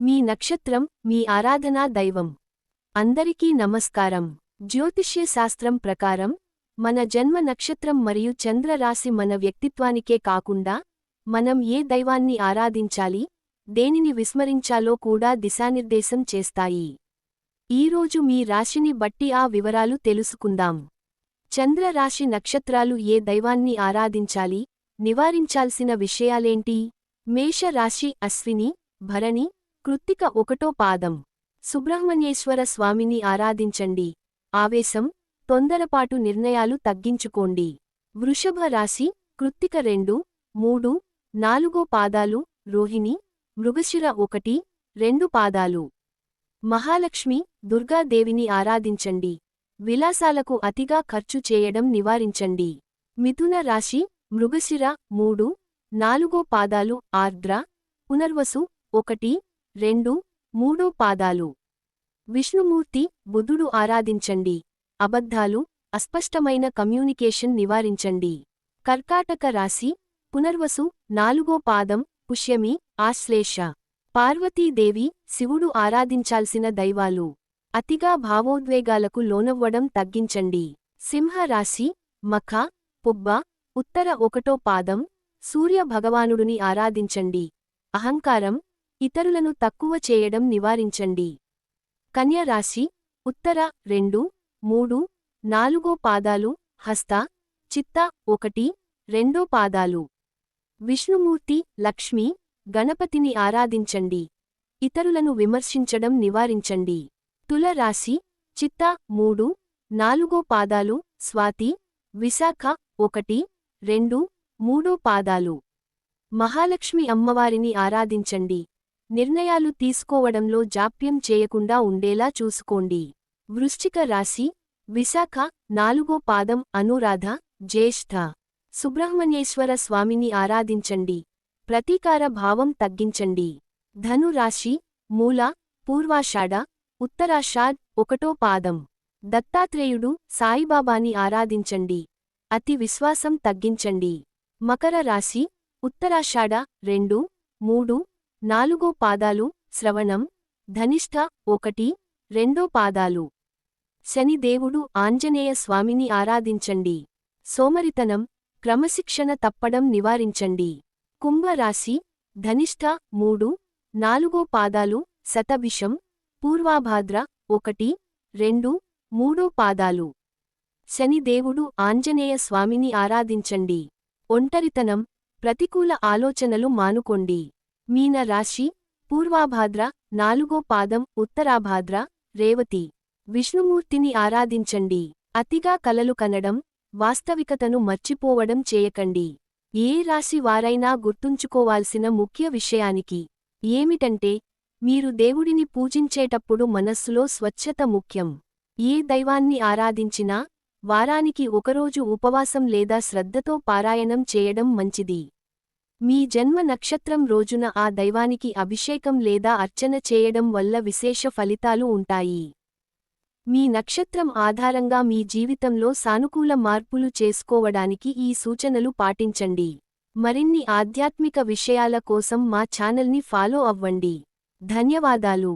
మీ నక్షత్రం మీ ఆరాధనా దైవం. అందరికీ నమస్కారం. జ్యోతిష్య శాస్త్రం ప్రకారం మన జన్మ నక్షత్రం మరియు చంద్రరాశి మన వ్యక్తిత్వానికే కాకుండా మనం ఏ దైవాన్ని ఆరాధించాలి, దేనిని విస్మరించాలో కూడా దిశానిర్దేశం చేస్తాయి. ఈరోజు మీ రాశిని బట్టి ఆ వివరాలు తెలుసుకుందాం. చంద్రరాశి నక్షత్రాలు ఏ దైవాన్ని ఆరాధించాలి, నివారించాల్సిన విషయాలేంటి? మేష రాశి అశ్విని, భరణి, కృత్తిక 1వ పాదం. సుబ్రహ్మణ్యేశ్వర స్వామిని ఆరాధించండి. ఆవేశం, తొందరపాటు నిర్ణయాలు తగ్గించుకోండి. వృషభ రాశి కృత్తిక 2, 3, 4 పాదాలు, రోహిణి, మృగశిర 1, 2 పాదాలు. మహాలక్ష్మి, దుర్గాదేవిని ఆరాధించండి. విలాసాలకు అతిగా ఖర్చు చేయడం నివారించండి. మిథున రాశి మృగశిర 3, 4 పాదాలు, ఆర్ద్ర, పునర్వసు 1, 2, 3 పాదాలు. విష్ణుమూర్తి, బుధుడు ఆరాధించండి. అబద్ధాలు, అస్పష్టమైన కమ్యూనికేషన్ నివారించండి. కర్కాటక రాశి పునర్వసు 4వ పాదం, పుష్యమి, ఆశ్లేష. పార్వతీదేవి, శివుడు ఆరాధించాల్సిన దైవాలు. అతిగా భావోద్వేగాలకు లోనవ్వడం తగ్గించండి. సింహ రాశి మఖ, పుబ్బ, ఉత్తర 1వ పాదం, సూర్య భగవానుడిని ఆరాధించండి. అహంకారం, ఇతరులను తక్కువ చేయడం నివారించండి. కన్య రాశి ఉత్తర 2, 3, 4 పాదాలు, హస్త, చిత్త 1, 2 పాదాలు. విష్ణుమూర్తి, లక్ష్మి, గణపతిని ఆరాధించండి. ఇతరులను విమర్శించడం నివారించండి. తుల రాశి చిత్త 3, 4 పాదాలు, స్వాతి, విశాఖ 1, 2, 3 పాదాలు. మహాలక్ష్మి అమ్మవారిని ఆరాధించండి. నిర్ణయాలు తీసుకోవడంలో జాప్యం చేయకుండా ఉండేలా చూసుకోండి. వృశ్చిక రాశి విశాఖ 4వ పాదం, అనురాధ, జ్యేష్ఠ. సుబ్రహ్మణ్యేశ్వర స్వామిని ఆరాధించండి. ప్రతీకార భావం తగ్గించండి. ధను రాశి మూల, పూర్వాషాఢ, ఉత్తరాషాఢ్ 1వ పాదం. దత్తాత్రేయుడు, సాయిబాబాని ఆరాధించండి. అతి విశ్వాసం తగ్గించండి. మకర రాశి ఉత్తరాషాఢ 2, 3, 4 పాదాలు, శ్రవణం, ధనిష్ఠ 1, 2 పాదాలు. శనిదేవుడు, ఆంజనేయ స్వామిని ఆరాధించండి. సోమరితనం, క్రమశిక్షణ తప్పడం నివారించండి. కుంభరాశి ధనిష్ఠ 3, 4 పాదాలు, శతభిషం, పూర్వాభాద్ర 1, 2, 3 పాదాలు. శనిదేవుడు, ఆంజనేయ స్వామిని ఆరాధించండి. ఒంటరితనం, ప్రతికూల ఆలోచనలు మానుకోండి. మీన రాశి పూర్వాభాద్ర 4వ పాదం, ఉత్తరాభాద్ర, రేవతి. విష్ణుమూర్తిని ఆరాధించండి. అతిగా కలలు కనడం, వాస్తవికతను మర్చిపోవడం చేయకండి. ఏ రాశి వారైనా గుర్తుంచుకోవాల్సిన ముఖ్య విషయానికి ఏమిటంటే, మీరు దేవుడిని పూజించేటప్పుడు మనస్సులో స్వచ్ఛత ముఖ్యం. ఏ దైవాన్ని ఆరాధించినా వారానికి ఒకరోజు ఉపవాసం లేదా శ్రద్ధతో పారాయణం చేయడం మంచిది. మీ జన్మ నక్షత్రం రోజున ఆ దైవానికి అభిషేకం లేదా అర్చన చేయడం వల్ల విశేష ఫలితాలు ఉంటాయి. మీ నక్షత్రం ఆధారంగా మీ జీవితంలో సానుకూల మార్పులు చేసుకోవడానికి ఈ సూచనలు పాటించండి. మరిన్ని ఆధ్యాత్మిక విషయాల కోసం మా ఛానల్ని ఫాలో అవ్వండి. ధన్యవాదాలు.